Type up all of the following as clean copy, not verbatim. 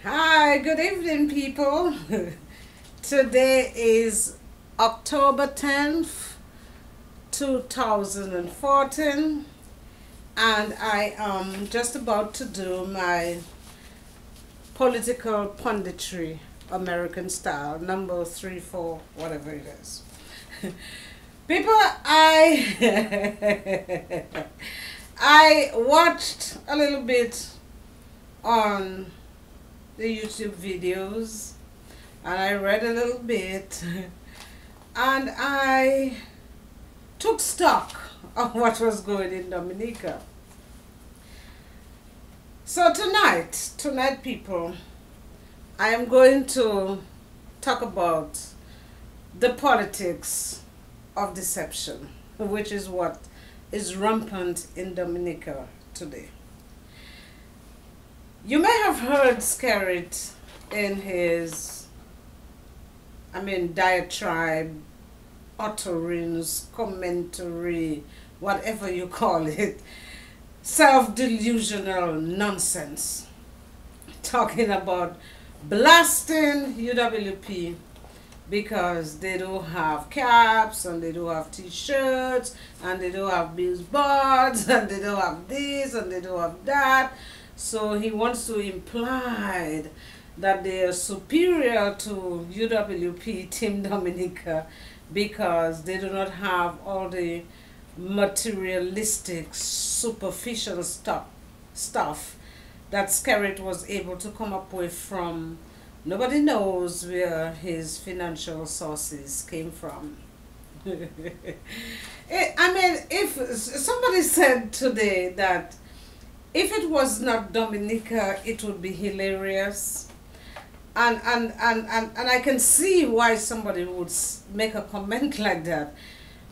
Hi, good evening, people. Today is October 10th, 2014, and I am just about to do my political punditry, American style, number 3, 4, whatever it is. People, I watched a little bit on the YouTube videos and I read a little bit and I took stock of what was going in Dominica. So tonight people, I am going to talk about the politics of deception, which is what is rampant in Dominica today. You may have heard Skerritt in his, diatribe, utterance, commentary, whatever you call it, self-delusional nonsense, talking about blasting UWP because they don't have caps and they don't have t-shirts and they don't have billboards and they don't have this and they don't have that. So he wants to imply that they are superior to UWP Team Dominica because they do not have all the materialistic, superficial stuff that Skerritt was able to come up with from nobody knows where his financial sources came from. If somebody said today that if it was not Dominica, it would be hilarious. And I can see why somebody would make a comment like that.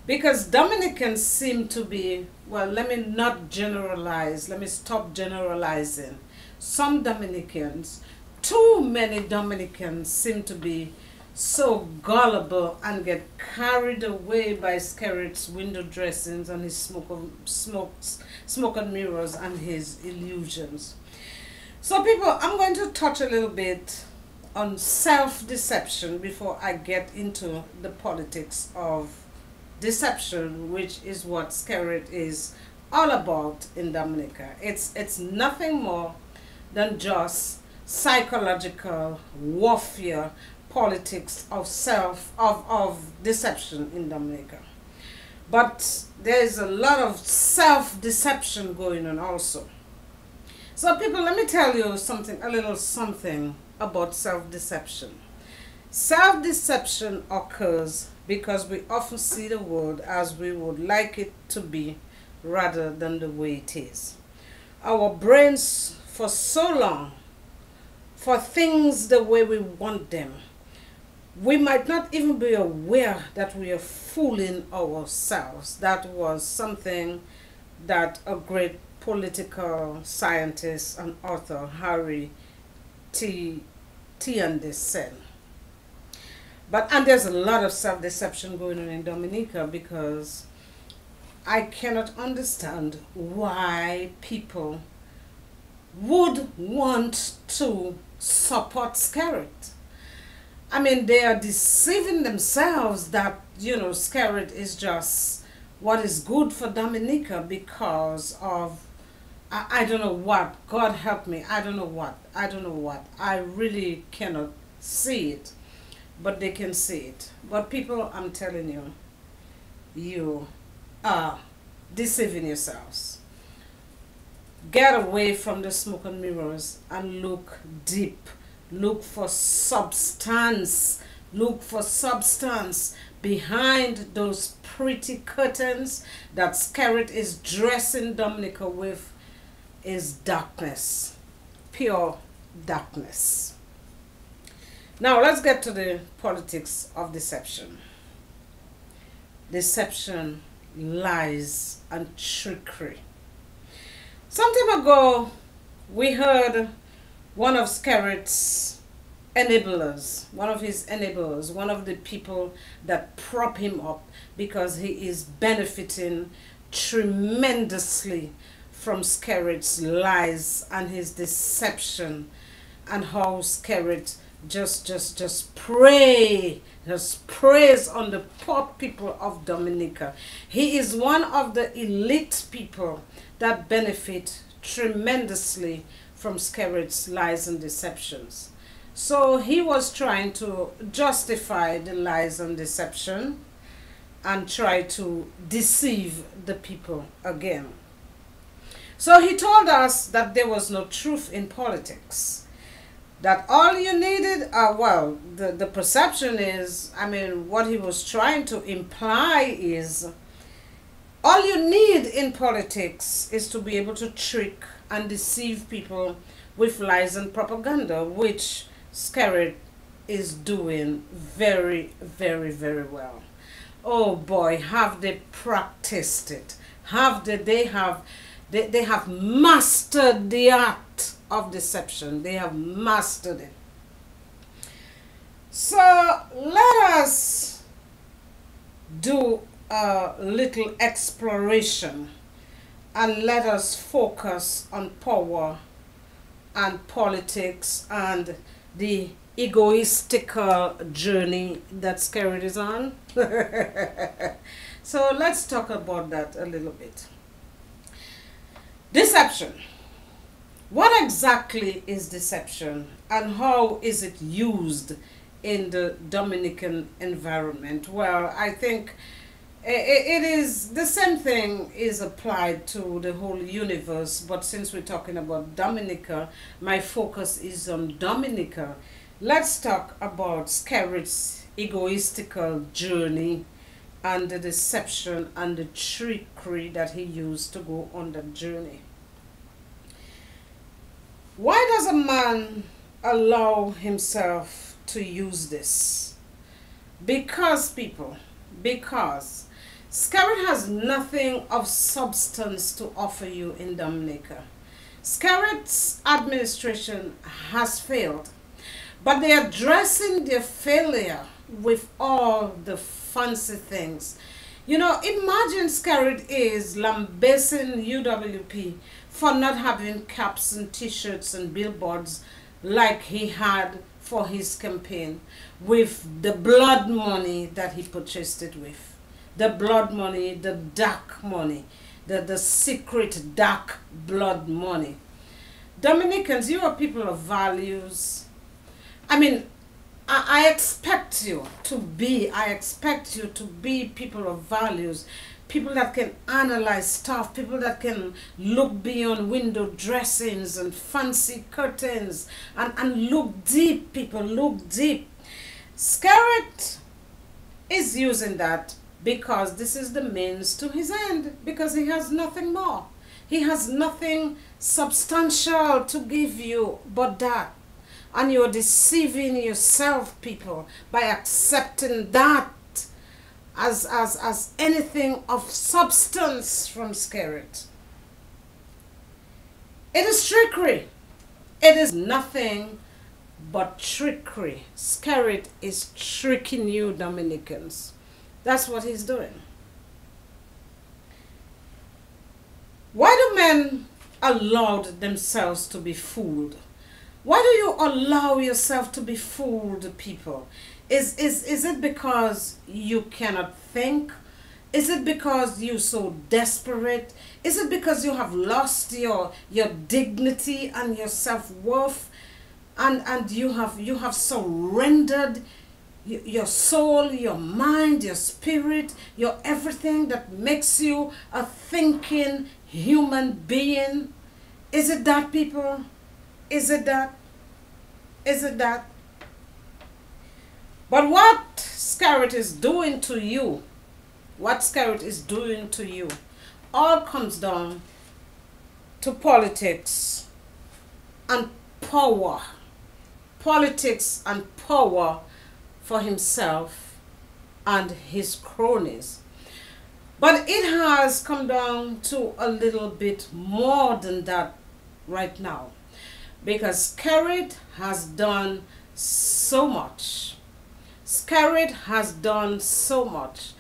Because Dominicans seem to be, well, let me not generalize, let me stop generalizing. Some Dominicans, too many Dominicans seem to be so gullible and get carried away by Skerritt's window dressings and his smoke and mirrors and his illusions. So people, I'm going to touch a little bit on self-deception before I get into the politics of deception, which is what Skerritt is all about in Dominica. It's nothing more than just psychological warfare politics of deception in Dominica. But there is a lot of self-deception going on also. So people, let me tell you a little something about self-deception. Self-deception occurs because we often see the world as we would like it to be rather than the way it is. Our brains for so long for things the way we want them. We might not even be aware that we are fooling ourselves. That was something that a great political scientist and author, Harry T. Anderson. And there's a lot of self-deception going on in Dominica because I cannot understand why people would want to support Skerritt. They are deceiving themselves that, Skerritt is just what is good for Dominica because of, I don't know what. God help me. I don't know what. I really cannot see it, but they can see it. But people, I'm telling you, you are deceiving yourselves. Get away from the smoke and mirrors and look deep. Look for substance. Look for substance behind those pretty curtains that Skerritt is dressing Dominica with is darkness. Pure darkness. Now let's get to the politics of deception. Deception, lies, and trickery. Some time ago, we heard one of Skerritt's enablers, one of the people that prop him up because he is benefiting tremendously from Skerritt's lies and his deception and how Skerrit just prays on the poor people of Dominica. He is one of the elite people that benefit tremendously from Skerrit's lies and deceptions. So he was trying to justify the lies and deception and try to deceive the people again. So he told us that there was no truth in politics. That all you needed, well, the perception is, I mean, what he was trying to imply is, all you need in politics is to be able to trick and deceive people with lies and propaganda, which Skerrit is doing very, very, very well. Oh boy, have they practiced it? They have mastered the art of deception. They have mastered it. So let us do a little exploration and let us focus on power and politics and the egoistical journey that Skerrit is on. So let's talk about that a little bit. Deception. What exactly is deception and how is it used in the Dominican environment? Well, I think it is the same thing is applied to the whole universe, but since we're talking about Dominica, my focus is on Dominica. Let's talk about Skerrit's egoistical journey and the deception and the trickery that he used to go on that journey. Why does a man allow himself to use this? Because, people, because Skerrit has nothing of substance to offer you in Dominica. Skerrit's administration has failed, but they are dressing their failure with all the fancy things. You know, imagine Skerrit is lambasting UWP for not having caps and t-shirts and billboards like he had for his campaign with the blood money that he purchased it with. The blood money, the dark money, the secret dark blood money. Dominicans, you are people of values. I mean, I expect you to be people of values, people that can analyze stuff, people that can look beyond window dressings and fancy curtains and look deep, people, look deep. Skerrit is using that because this is the means to his end, because he has nothing more. He has nothing substantial to give you but that. And you're deceiving yourself, people, by accepting that as anything of substance from Skerrit. It is trickery. It is nothing but trickery. Skerrit is tricking you, Dominicans. That's what he's doing. Why do men allow themselves to be fooled? Why do you allow yourself to be fooled, people? Is it because you cannot think? Is it because you're so desperate? Is it because you have lost your dignity and your self-worth, and you have surrendered your soul, your mind, your spirit, your everything that makes you a thinking human being? Is it that, people? Is it that? Is it that? But what Skerrit is doing to you, all comes down to politics and power. Politics and power for himself and his cronies. But it has come down to a little bit more than that right now, because Skerrit has done so much. Skerrit has done so much.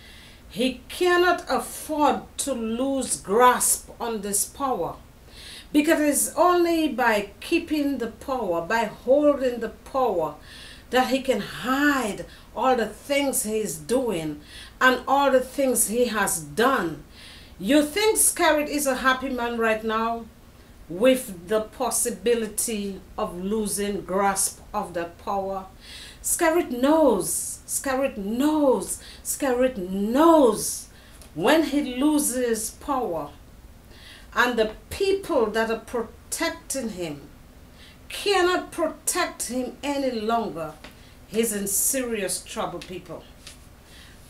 He cannot afford to lose grasp on this power, Because it's only by keeping the power, by holding the power, that he can hide all the things he's doing and all the things he has done. You think Scarrett is a happy man right now with the possibility of losing grasp of that power? Scarrett knows, Scarrett knows, Scarrett knows when he loses power and the people that are protecting him cannot protect him any longer, he's in serious trouble, people.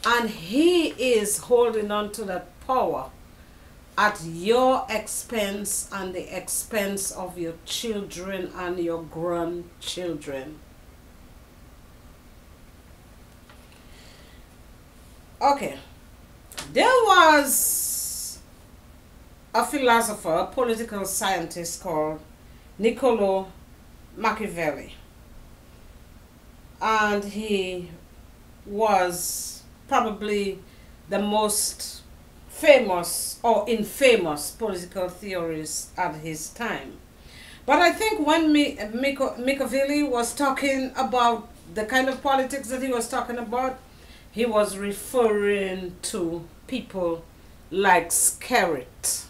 And he is holding on to that power at your expense and the expense of your children and your grandchildren. Okay, there was a philosopher, a political scientist called Niccolo Machiavelli, and he was probably the most famous or infamous political theorist at his time. But I think when Machiavelli was talking about the kind of politics that he was talking about, he was referring to people like Scarrett.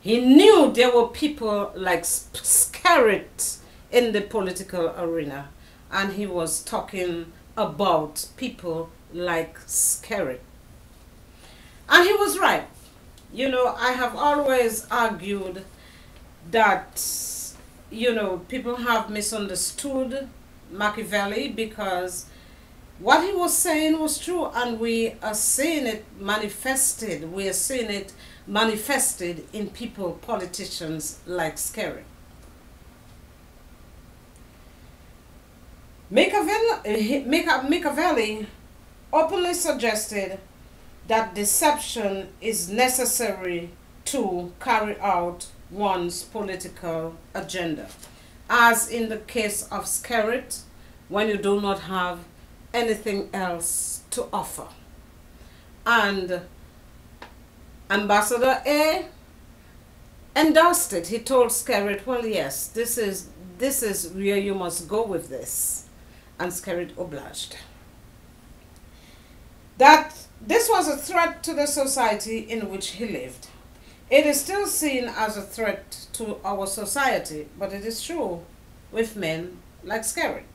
He knew there were people like Scarrett in the political arena, and he was talking about people like Scarrett. And he was right. You know, I have always argued that, you know, people have misunderstood Machiavelli because what he was saying was true, and we are seeing it manifested. We are seeing it manifested in people, politicians like Scarrett. Machiavelli openly suggested that deception is necessary to carry out one's political agenda, as in the case of Scarrett, when you do not have anything else to offer. And Ambassador A endorsed it. He told Scarrett, well, yes, this is where you must go with this. And Scarrett obliged. That this was a threat to the society in which he lived. It is still seen as a threat to our society, but it is true with men like Scarrett.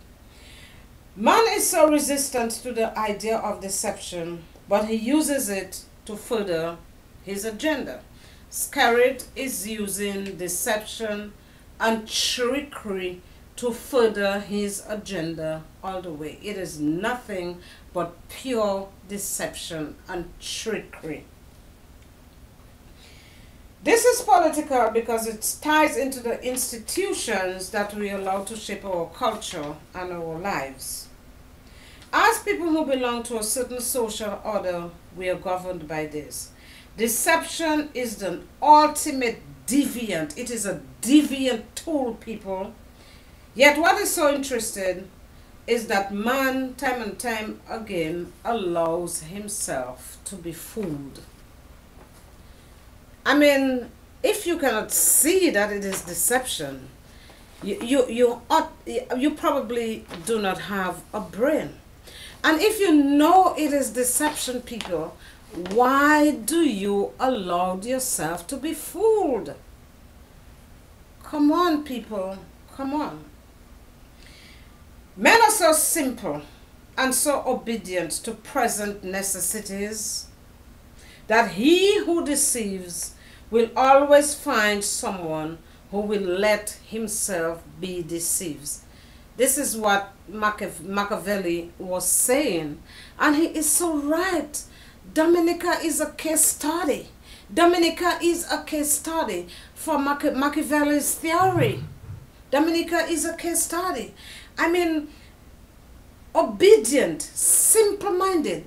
Man is so resistant to the idea of deception, but he uses it to further his agenda. Scarrett is using deception and trickery to further his agenda all the way. It is nothing but pure deception and trickery. This is political because it ties into the institutions that we allow to shape our culture and our lives. As people who belong to a certain social order, we are governed by this. Deception is the ultimate deviant. It is a deviant tool, people. Yet what is so interesting is that man, time and time again, allows himself to be fooled. I mean, if you cannot see that it is deception, you probably do not have a brain. And if you know it is deception, people, why do you allow yourself to be fooled? Come on, people, come on. Men are so simple and so obedient to present necessities that he who deceives will always find someone who will let himself be deceived. This is what Machiavelli was saying, and he is so right. Dominica is a case study. Dominica is a case study for Machiavelli's theory. Dominica is a case study. I mean, obedient, simple-minded,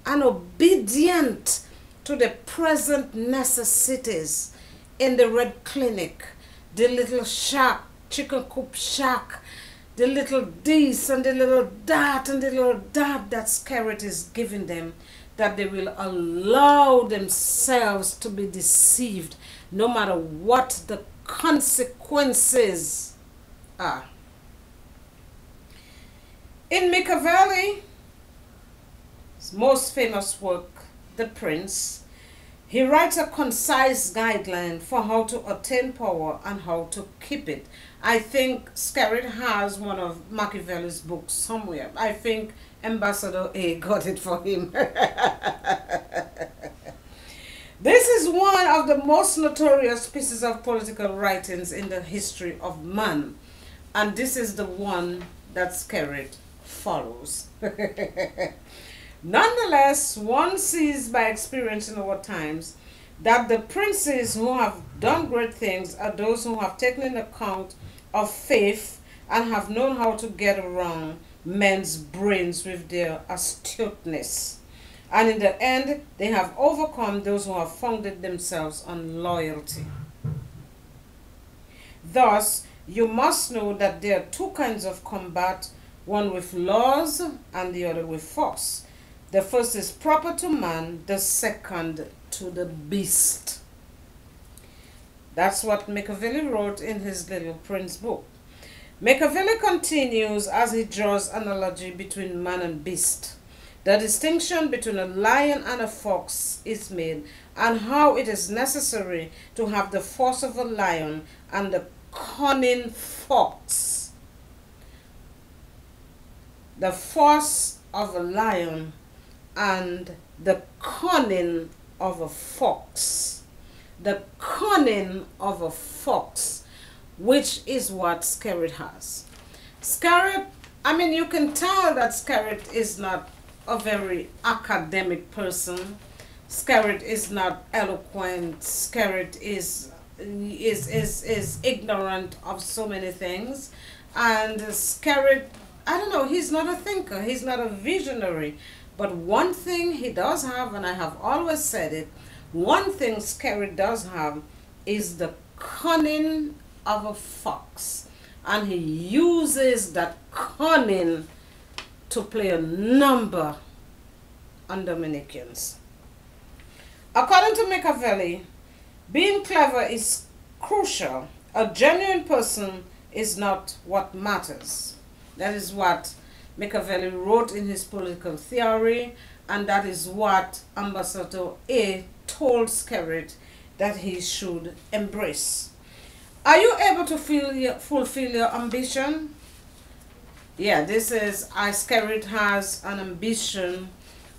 and obedient to the present necessities in the Red Clinic, the little shack, chicken coop shack, the little this and the little that and the little that Scarrett is giving them that they will allow themselves to be deceived no matter what the consequences are. In Machiavelli's most famous work, The Prince, he writes a concise guideline for how to attain power and how to keep it. I think Scarrett has one of Machiavelli's books somewhere. I think Ambassador A got it for him. This is one of the most notorious pieces of political writings in the history of man. And this is the one that Scarrett follows. Nonetheless, one sees by experience in our times that the princes who have done great things are those who have taken into account of faith and have known how to get around men's brains with their astuteness. And in the end, they have overcome those who have founded themselves on loyalty. Thus, you must know that there are two kinds of combat, one with laws and the other with force. The first is proper to man, the second to the beast. That's what Machiavelli wrote in his Little Prince book. Machiavelli continues as he draws analogy between man and beast. The distinction between a lion and a fox is made, and how it is necessary to have the force of a lion and the cunning fox. The force of a lion and the cunning of a fox. The cunning of a fox, which is what Scarrett has. Scarrett, I mean, you can tell that Scarrett is not a very academic person. Scarrett is not eloquent. Scarrett is ignorant of so many things. And Scarrett, I don't know, he's not a thinker. He's not a visionary. But one thing he does have, and I have always said it, one thing Scarrett does have is the cunning of a fox. And he uses that cunning to play a number on Dominicans. According to Machiavelli, being clever is crucial. A genuine person is not what matters. That is what Machiavelli wrote in his political theory, and that is what Ambassador A told Scarrett that he should embrace. Are you able to fulfill your ambition? Yeah, this is, Scarrett has an ambition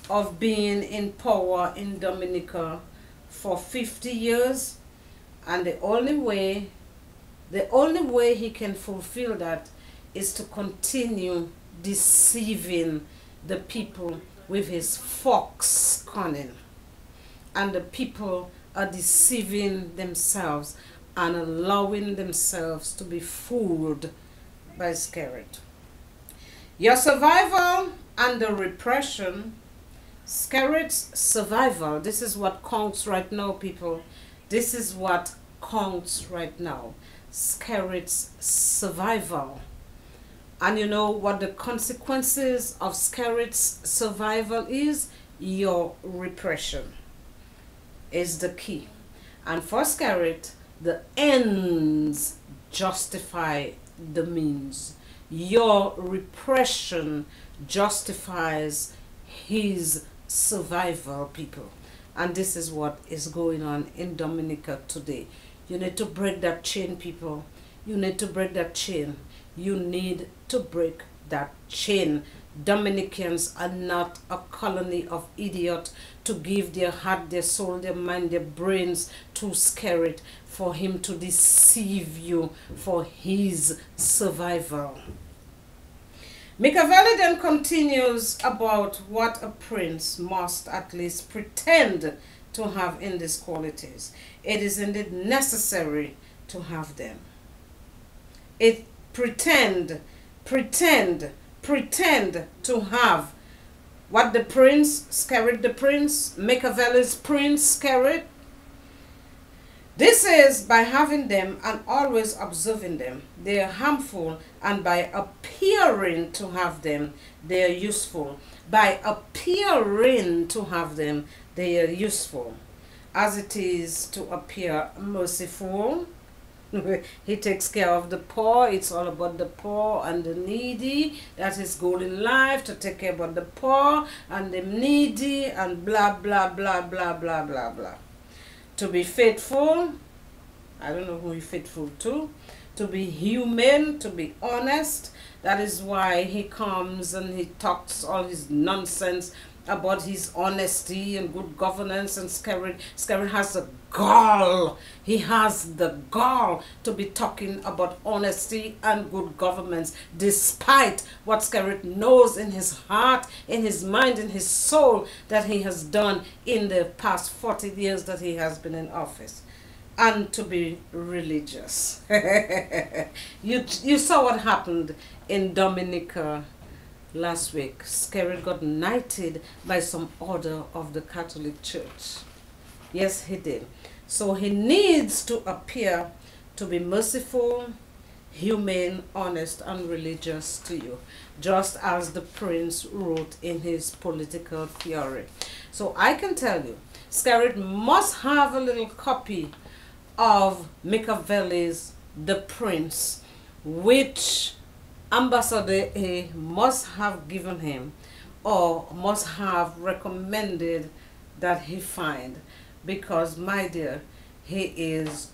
of being in power in Dominica for 50 years, and the only way he can fulfill that is to continue deceiving the people with his fox cunning. And the people are deceiving themselves and allowing themselves to be fooled by Scarrett. Your survival under repression, Scarrett's survival, this is what counts right now, people. This is what counts right now. Scarrett's survival. And you know what the consequences of Scarrett's survival is? Your repression is the key. And for Scarrett, the ends justify the means. Your repression justifies his survival, people. And this is what is going on in Dominica today. You need to break that chain, people. You need to break that chain. You need to break that chain. Dominicans are not a colony of idiots to give their heart, their soul, their mind, their brains to Scarrett for him to deceive you for his survival. Machiavelli then continues about what a prince must at least pretend to have in these qualities. It is indeed necessary to have them. Pretend to have what the prince, Scarrett the prince, Machiavelli's prince, Scarrett. This is by having them and always observing them. They are harmful, and by appearing to have them, they are useful. by appearing to have them, they are useful. As it is to appear merciful, he takes care of the poor. It's all about the poor and the needy. That's his goal in life, to take care about the poor and the needy and blah blah blah blah blah blah blah. To be faithful, I don't know who he's faithful to be human, to be honest. That is why he comes and he talks all his nonsense about his honesty and good governance. And Skerrit has the gall. He has the gall to be talking about honesty and good governance, despite what Skerrit knows in his heart, in his mind, in his soul, that he has done in the past 40 years that he has been in office. And to be religious. You saw what happened in Dominica last week. Skerrit got knighted by some order of the Catholic Church. Yes, he did. So he needs to appear to be merciful, humane, honest, and religious to you, just as the prince wrote in his political theory. So I can tell you, Skerrit must have a little copy of Machiavelli's The Prince, which Ambassador A must have given him or must have recommended that he find, because my dear, he is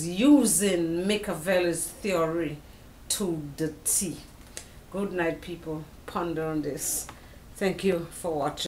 using Machiavelli's theory to the T. Good night, people. Ponder on this. Thank you for watching.